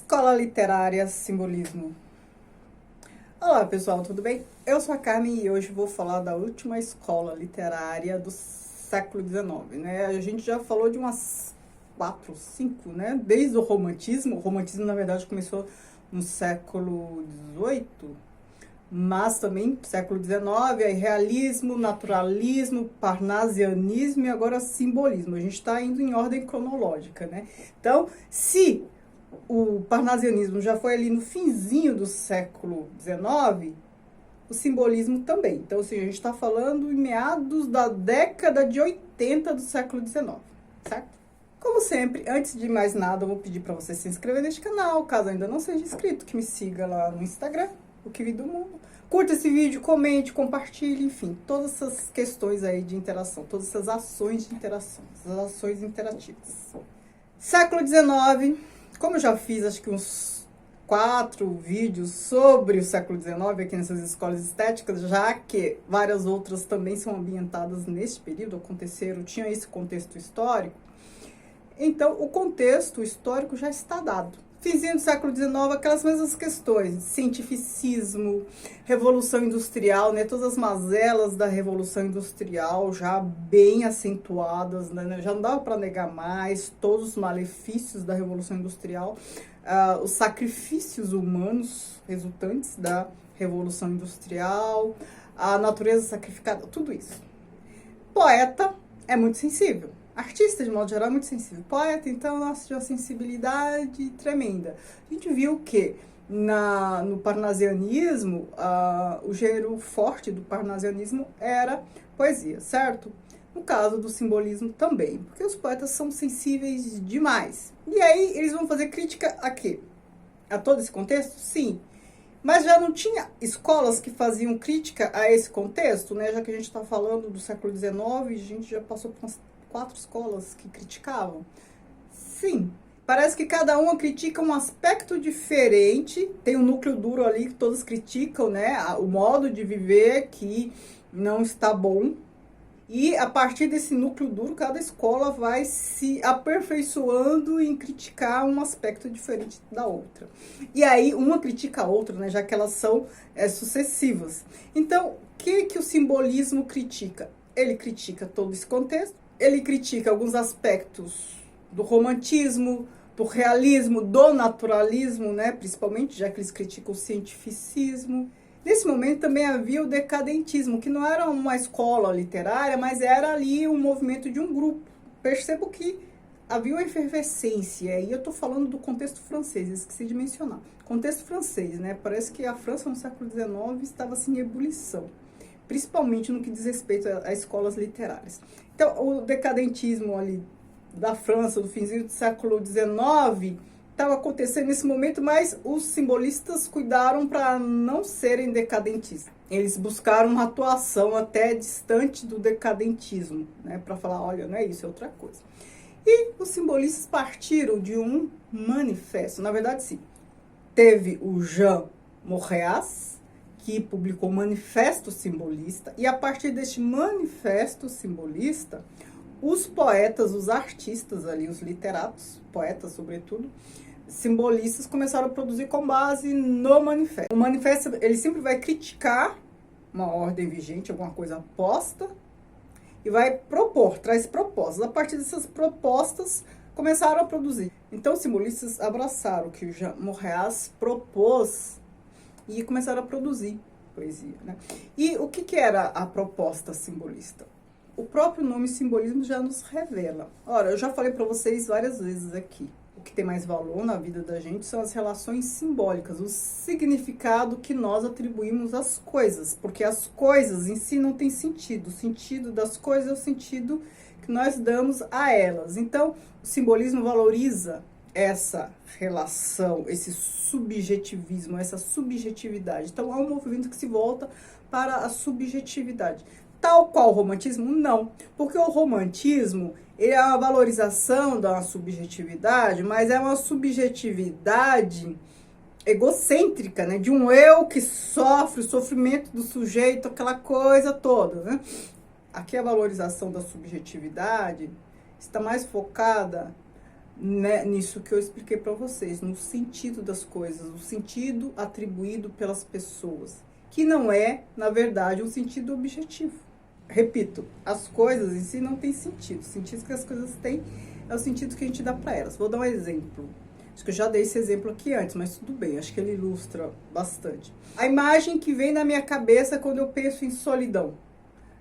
Escola Literária Simbolismo. Olá pessoal, tudo bem? Eu sou a Carmen e hoje vou falar da última escola literária do século XIX, né? A gente já falou de umas 4, 5, né? Desde o romantismo. O romantismo, na verdade, começou no século XVIII, mas também no século XIX, aí realismo, naturalismo, parnasianismo e agora simbolismo. A gente está indo em ordem cronológica, né? Então, se o parnasianismo já foi ali no finzinho do século XIX, o simbolismo também. Então, assim, a gente está falando em meados da década de 80 do século XIX, certo? Como sempre, antes de mais nada, eu vou pedir para você se inscrever neste canal, caso ainda não seja inscrito, que me siga lá no Instagram, o Que Vi do Mundo. Curta esse vídeo, comente, compartilhe, enfim, todas essas questões aí de interação, todas essas ações de interação, essas ações interativas. Século XIX, como eu já fiz acho que uns 4 vídeos sobre o século XIX aqui nessas escolas estéticas, já que várias outras também são ambientadas nesse período, aconteceram, tinha esse contexto histórico, então o contexto histórico já está dado. Finzinho do século XIX, aquelas mesmas questões, cientificismo, revolução industrial, né, todas as mazelas da revolução industrial já bem acentuadas, né, já não dava para negar mais, todos os malefícios da revolução industrial, os sacrifícios humanos resultantes da revolução industrial, a natureza sacrificada, tudo isso. Poeta é muito sensível. Artista, de modo geral, é muito sensível. Poeta, então, nossa, de uma sensibilidade tremenda. A gente viu que no parnasianismo, o gênero forte do parnasianismo era poesia, certo? No caso do simbolismo também, porque os poetas são sensíveis demais. E aí, eles vão fazer crítica a quê? A todo esse contexto? Sim. Mas já não tinha escolas que faziam crítica a esse contexto, né? Já que a gente está falando do século XIX, a gente já passou por umas 4 escolas que criticavam. Sim, parece que cada uma critica um aspecto diferente, tem um núcleo duro ali que todos criticam, né? O modo de viver que não está bom. E a partir desse núcleo duro, cada escola vai se aperfeiçoando em criticar um aspecto diferente da outra. E aí, uma critica a outra, né, já que elas são sucessivas. Então, o que o simbolismo critica? Ele critica todo esse contexto, ele critica alguns aspectos do romantismo, do realismo, do naturalismo, né, principalmente, já que eles criticam o cientificismo. Nesse momento também havia o decadentismo, que não era uma escola literária, mas era ali um movimento de um grupo. Percebo que havia uma efervescência, e eu estou falando do contexto francês, esqueci de mencionar. Contexto francês, né? Parece que a França no século XIX estava assim, em ebulição, principalmente no que diz respeito a escolas literárias. Então, o decadentismo ali da França, do finzinho do século XIX, estava acontecendo nesse momento, mas os simbolistas cuidaram para não serem decadentistas. Eles buscaram uma atuação até distante do decadentismo, né, para falar, olha, não é isso, é outra coisa. E os simbolistas partiram de um manifesto. Na verdade, sim, teve o Jean Moreas, que publicou o Manifesto Simbolista, e a partir deste Manifesto Simbolista, os poetas, os artistas ali, os literatos, poetas sobretudo, simbolistas começaram a produzir com base no manifesto. O manifesto, ele sempre vai criticar uma ordem vigente, alguma coisa posta, e vai propor, traz propostas. A partir dessas propostas, começaram a produzir. Então, os simbolistas abraçaram o que o Jean Moreas propôs e começaram a produzir poesia, né? E o que era a proposta simbolista? O próprio nome simbolismo já nos revela. Ora, eu já falei para vocês várias vezes aqui. O que tem mais valor na vida da gente são as relações simbólicas, o significado que nós atribuímos às coisas, porque as coisas em si não têm sentido. O sentido das coisas é o sentido que nós damos a elas. Então, o simbolismo valoriza essa relação, esse subjetivismo, essa subjetividade. Então, há um movimento que se volta para a subjetividade. Tal qual o romantismo? Não, porque o romantismo ele é uma valorização da subjetividade, mas é uma subjetividade egocêntrica, né? De um eu que sofre, o sofrimento do sujeito, aquela coisa toda, né? Aqui a valorização da subjetividade está mais focada né, nisso que eu expliquei para vocês, no sentido das coisas, o sentido atribuído pelas pessoas, que não é, na verdade, um sentido objetivo. Repito, as coisas em si não têm sentido. O sentido que as coisas têm é o sentido que a gente dá para elas. Vou dar um exemplo. Acho que eu já dei esse exemplo aqui antes, mas tudo bem, acho que ele ilustra bastante. A imagem que vem na minha cabeça quando eu penso em solidão.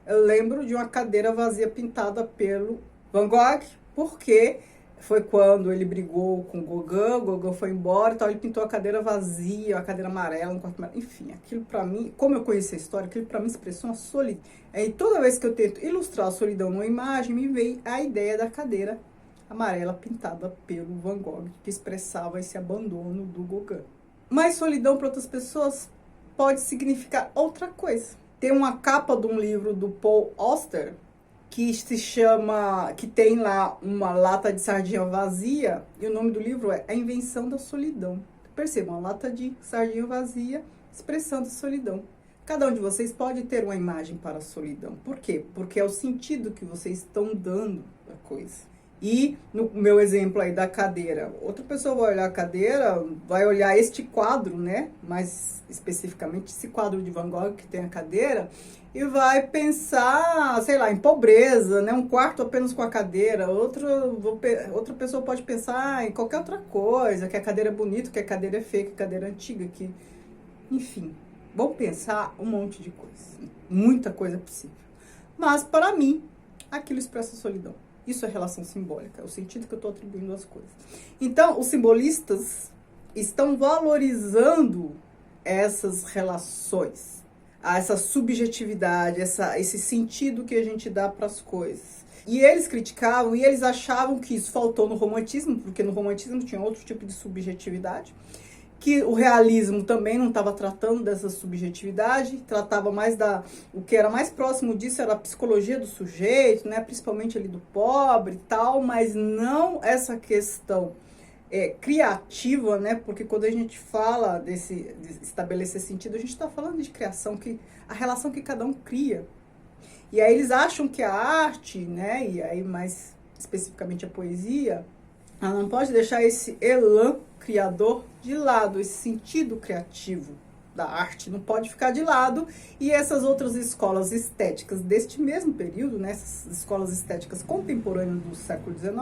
Eu lembro de uma cadeira vazia pintada pelo Van Gogh, porque foi quando ele brigou com o Gauguin foi embora, então ele pintou a cadeira vazia, a cadeira amarela, um quarto amarelo, enfim, aquilo para mim, como eu conheci a história, aquilo para mim expressou uma solidão. E toda vez que eu tento ilustrar a solidão numa imagem, me vem a ideia da cadeira amarela pintada pelo Van Gogh, que expressava esse abandono do Gauguin. Mas solidão para outras pessoas pode significar outra coisa. Tem uma capa de um livro do Paul Auster, que se chama, que tem lá uma lata de sardinha vazia, e o nome do livro é A Invenção da Solidão. Percebam, uma lata de sardinha vazia expressando a solidão. Cada um de vocês pode ter uma imagem para a solidão. Por quê? Porque é o sentido que vocês estão dando à coisa. E no meu exemplo aí da cadeira, outra pessoa vai olhar a cadeira, vai olhar este quadro, né? Mais especificamente esse quadro de Van Gogh que tem a cadeira, e vai pensar, sei lá, em pobreza, né? Um quarto apenas com a cadeira. Outra pessoa pode pensar em qualquer outra coisa, que a cadeira é bonita, que a cadeira é feia, que a cadeira é antiga, que... Enfim, vão pensar um monte de coisa. Muita coisa possível. Mas, para mim, aquilo expressa solidão. Isso é relação simbólica, é o sentido que eu estou atribuindo às coisas. Então, os simbolistas estão valorizando essas relações, essa subjetividade, esse sentido que a gente dá para as coisas. E eles criticavam e eles achavam que isso faltou no romantismo, porque no romantismo tinha outro tipo de subjetividade, que o realismo também não estava tratando dessa subjetividade, tratava mais o que era mais próximo disso era a psicologia do sujeito, né, principalmente ali do pobre e tal, mas não essa questão criativa, né, porque quando a gente fala de estabelecer sentido, a gente está falando de criação, a relação que cada um cria. E aí eles acham que a arte, né, e aí mais especificamente a poesia, ela não pode deixar esse elan criador de lado, esse sentido criativo da arte não pode ficar de lado, e essas outras escolas estéticas deste mesmo período, né, essas escolas estéticas contemporâneas do século XIX,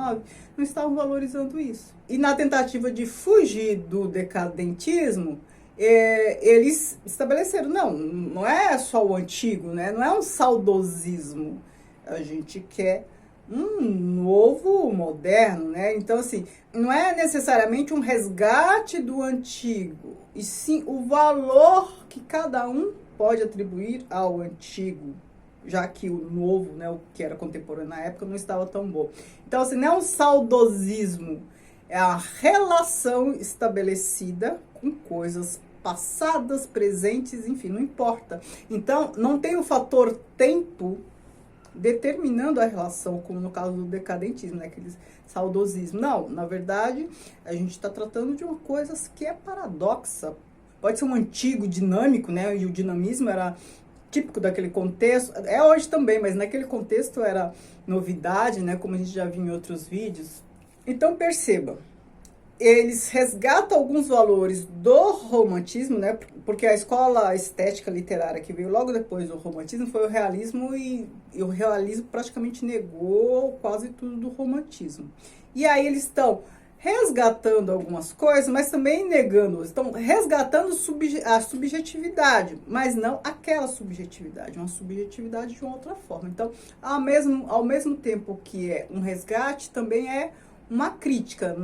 não estavam valorizando isso. E na tentativa de fugir do decadentismo, eles estabeleceram, não é só o antigo, né, não é um saudosismo, a gente quer um novo moderno, né? Então, assim, não é necessariamente um resgate do antigo, e sim o valor que cada um pode atribuir ao antigo, já que o novo, né, o que era contemporâneo na época, não estava tão bom. Então, assim, não é um saudosismo, é a relação estabelecida com coisas passadas, presentes, enfim, não importa. Então, não tem o fator tempo determinando a relação, como no caso do decadentismo, né, aquele saudosismo. Não, na verdade, a gente está tratando de uma coisa que é paradoxa. Pode ser um antigo dinâmico, né, e o dinamismo era típico daquele contexto, é hoje também, mas naquele contexto era novidade, né, como a gente já viu em outros vídeos. Então, perceba, eles resgatam alguns valores do romantismo, né? Porque a escola estética literária que veio logo depois do romantismo foi o realismo, e o realismo praticamente negou quase tudo do romantismo. E aí eles estão resgatando algumas coisas, mas também negando, estão resgatando a subjetividade, mas não aquela subjetividade, uma subjetividade de uma outra forma. Então, ao mesmo tempo que é um resgate, também é uma crítica.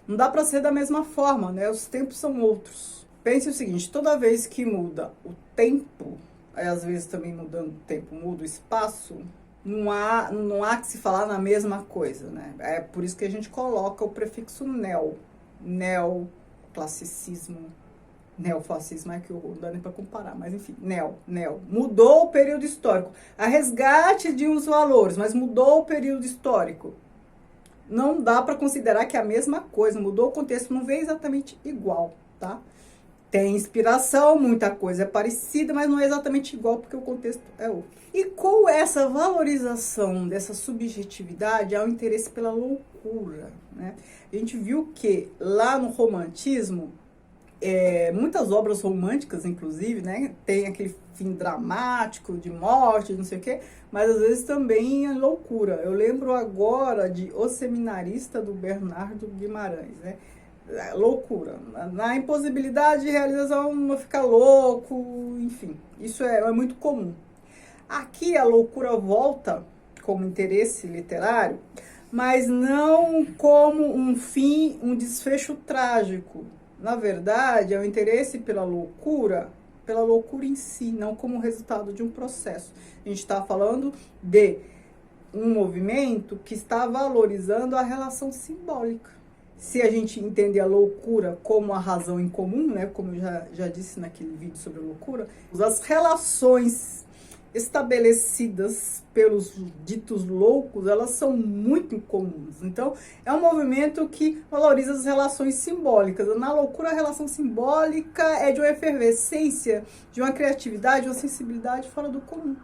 Não dá para ser da mesma forma, né? Os tempos são outros. Pense o seguinte, toda vez que muda o tempo, aí às vezes também mudando o tempo, muda o espaço, não há que se falar na mesma coisa, né? É por isso que a gente coloca o prefixo neo. Neoclassicismo, neofascismo, é que horror, não dá nem para comparar, mas enfim, neo. Mudou o período histórico. A resgate de uns valores, mas mudou o período histórico. Não dá para considerar que é a mesma coisa, mudou o contexto, não veio exatamente igual, tá? Tem inspiração, muita coisa é parecida, mas não é exatamente igual porque o contexto é outro. E com essa valorização dessa subjetividade, há um interesse pela loucura, né? A gente viu que lá no romantismo, muitas obras românticas, inclusive, né, tem aquele fim dramático de morte, não sei o quê, mas às vezes também é loucura. Eu lembro agora de O Seminarista, do Bernardo Guimarães, né? Loucura. Na impossibilidade de realização, não ficar louco, enfim, isso é muito comum. Aqui a loucura volta como interesse literário, mas não como um fim, um desfecho trágico. Na verdade, é o interesse pela loucura em si, não como resultado de um processo. A gente está falando de um movimento que está valorizando a relação simbólica. Se a gente entender a loucura como a razão em comum, né, como eu já disse naquele vídeo sobre a loucura, as relações estabelecidas pelos ditos loucos, elas são muito incomuns. Então, é um movimento que valoriza as relações simbólicas. Na loucura, a relação simbólica é de uma efervescência, de uma criatividade, de uma sensibilidade fora do comum.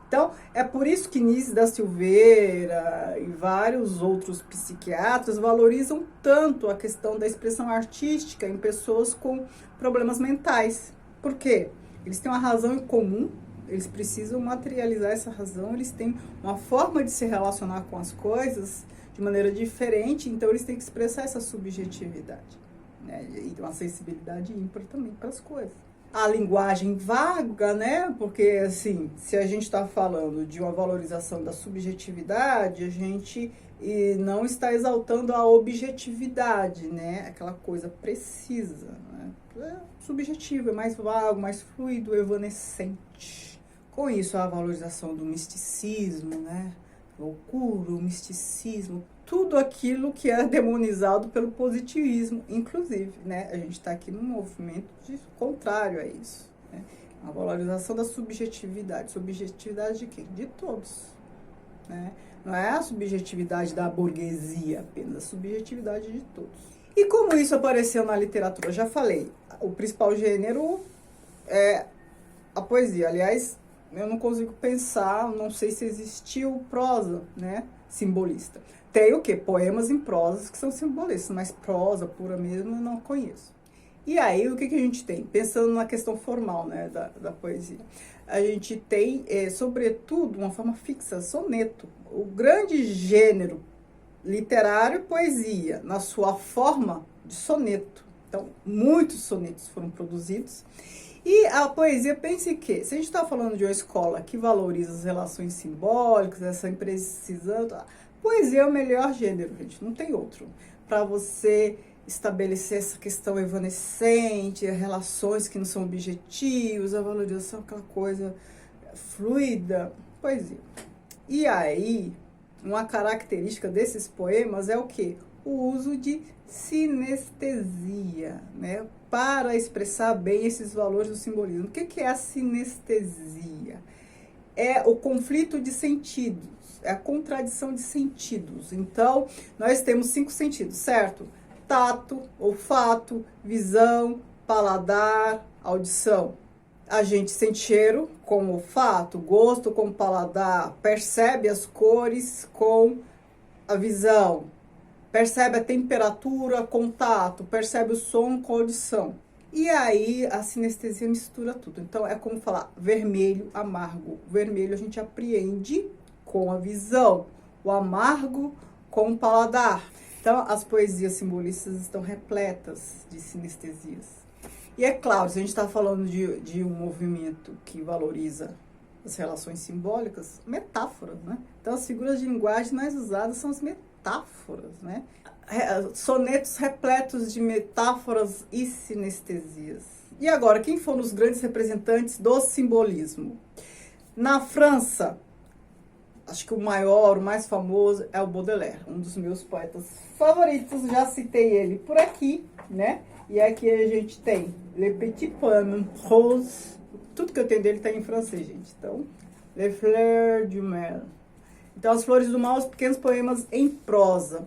Então, é por isso que Nísio da Silveira e vários outros psiquiatras valorizam tanto a questão da expressão artística em pessoas com problemas mentais. Por quê? Eles têm uma razão em comum, eles precisam materializar essa razão, eles têm uma forma de se relacionar com as coisas de maneira diferente, então eles têm que expressar essa subjetividade, né? E uma sensibilidade ímpar também para as coisas. A linguagem vaga, né? Porque, assim, se a gente está falando de uma valorização da subjetividade, a gente não está exaltando a objetividade, né? Aquela coisa precisa, né? É subjetivo, é mais vago, mais fluido, evanescente. Com isso, a valorização do misticismo, né? Loucura, o misticismo, tudo aquilo que é demonizado pelo positivismo, inclusive, né? A gente está aqui num movimento contrário a isso, né? A valorização da subjetividade. Subjetividade de quem? De todos, né? Não é a subjetividade da burguesia apenas, a subjetividade de todos. E como isso apareceu na literatura? Já falei, o principal gênero é a poesia. Aliás, eu não consigo pensar, não sei se existiu prosa, né, simbolista. Tem o quê? Poemas em prosas que são simbolistas, mas prosa pura mesmo eu não conheço. E aí, o que a gente tem? Pensando na questão formal, né, da poesia. A gente tem, sobretudo, uma forma fixa, soneto. O grande gênero literário, poesia, na sua forma de soneto. Então, muitos sonetos foram produzidos. E a poesia, pense que, se a gente está falando de uma escola que valoriza as relações simbólicas, essa imprecisão, poesia é o melhor gênero, gente, não tem outro. Para você estabelecer essa questão evanescente, relações que não são objetivos, a valorização, aquela coisa fluida, poesia. E aí, uma característica desses poemas é o quê? O uso de sinestesia, né? Para expressar bem esses valores do simbolismo. O que é a sinestesia? É o conflito de sentidos, é a contradição de sentidos. Então, nós temos 5 sentidos, certo? Tato, olfato, visão, paladar, audição. A gente sente cheiro com olfato, gosto com paladar, percebe as cores com a visão, percebe a temperatura com tato, percebe o som com audição. E aí a sinestesia mistura tudo. Então é como falar vermelho, amargo. O vermelho a gente apreende com a visão, o amargo com o paladar. Então as poesias simbolistas estão repletas de sinestesias. E é claro, se a gente está falando de um movimento que valoriza as relações simbólicas, metáforas, né? Então, as figuras de linguagem mais usadas são as metáforas, né? Sonetos repletos de metáforas e sinestesias. E agora, quem foram os grandes representantes do simbolismo? Na França, acho que o maior, o mais famoso é o Baudelaire, um dos meus poetas favoritos, já citei ele por aqui, né? E aqui a gente tem Le Petit Poème Rose, tudo que eu tenho dele está em francês, gente. Então, Les Fleurs du Mal. Então, As Flores do Mal, os pequenos poemas em prosa.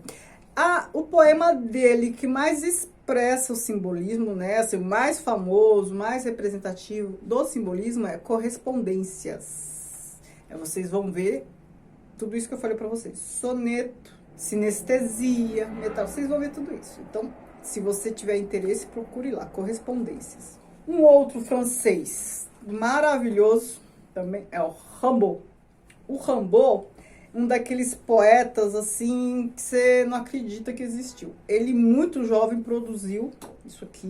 O poema dele que mais expressa o simbolismo, né? Assim, o mais famoso, mais representativo do simbolismo é correspondências. Vocês vão ver tudo isso que eu falei para vocês. Soneto, sinestesia, metal, vocês vão ver tudo isso. Então, se você tiver interesse, procure lá, correspondências. Um outro francês maravilhoso também é o Rimbaud. O Rimbaud, um daqueles poetas assim que você não acredita que existiu. Ele, muito jovem, produziu isso aqui,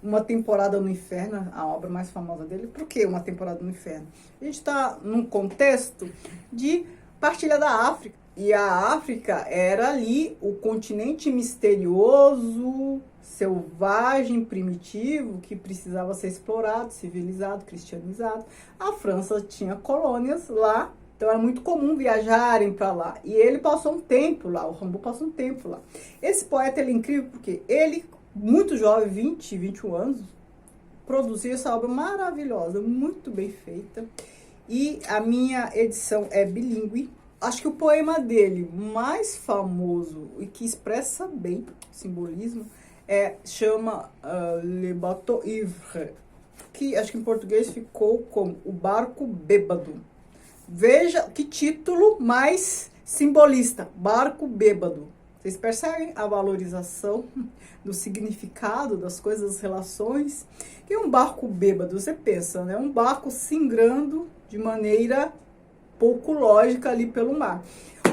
Uma Temporada no Inferno, a obra mais famosa dele. Por que Uma Temporada no Inferno? A gente está num contexto de partilha da África. E a África era ali o continente misterioso, selvagem, primitivo, que precisava ser explorado, civilizado, cristianizado. A França tinha colônias lá, então era muito comum viajarem para lá. E ele passou um tempo lá, o Rimbaud passou um tempo lá. Esse poeta, ele é incrível porque ele, muito jovem, 20, 21 anos, produziu essa obra maravilhosa, muito bem feita. E a minha edição é bilíngue. Acho que o poema dele mais famoso e que expressa bem o simbolismo chama Le Bateau Ivre, que acho que em português ficou como O Barco Bêbado. Veja que título mais simbolista, Barco Bêbado. Vocês percebem a valorização do significado das coisas, das relações? Que é um barco bêbado, você pensa, né? Um barco singrando de maneira pouco lógica ali pelo mar.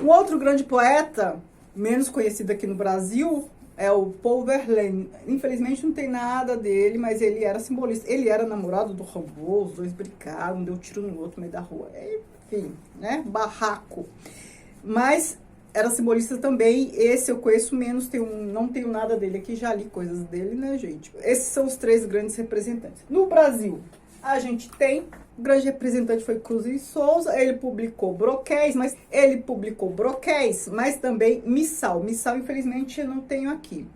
Um outro grande poeta, menos conhecido aqui no Brasil, é o Paul Verlaine. Infelizmente não tem nada dele, mas ele era simbolista. Ele era namorado do Rimbaud, os dois brigaram, um deu tiro no outro no meio da rua. Enfim, né? Barraco. Mas era simbolista também. Esse eu conheço menos, não tenho nada dele aqui, já li coisas dele, né, gente? Esses são os três grandes representantes. No Brasil, a gente tem... O grande representante foi Cruz e Souza, ele publicou broquéis, mas também missal. Missal, infelizmente, eu não tenho aqui.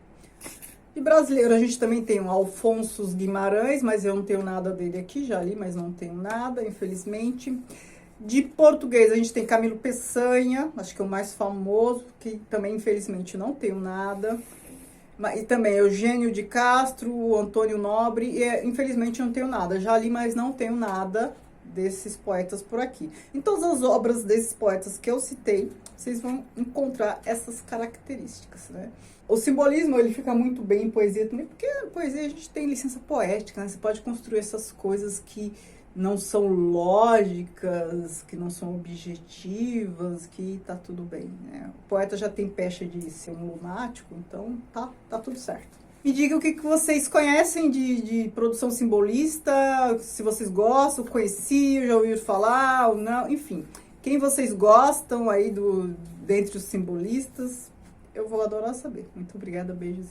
De brasileiro, a gente também tem o Alfonso Guimarães, mas eu não tenho nada dele aqui, já li, mas não tenho nada, infelizmente. De português, a gente tem Camilo Peçanha, acho que é o mais famoso, que também, infelizmente, não tenho nada. E também Eugênio de Castro, Antônio Nobre, e infelizmente não tenho nada. Já li, mas não tenho nada desses poetas por aqui. Em todas as obras desses poetas que eu citei, vocês vão encontrar essas características, né? O simbolismo, ele fica muito bem em poesia também, porque a poesia a gente tem licença poética, né? Você pode construir essas coisas que não são lógicas, que não são objetivas, que tá tudo bem, né? O poeta já tem pecha de ser um lunático, então tá tudo certo. Me diga o que vocês conhecem de produção simbolista, se vocês gostam, conheciam, já ouviram falar ou não, enfim. Quem vocês gostam aí dentre os simbolistas, eu vou adorar saber. Muito obrigada, beijos.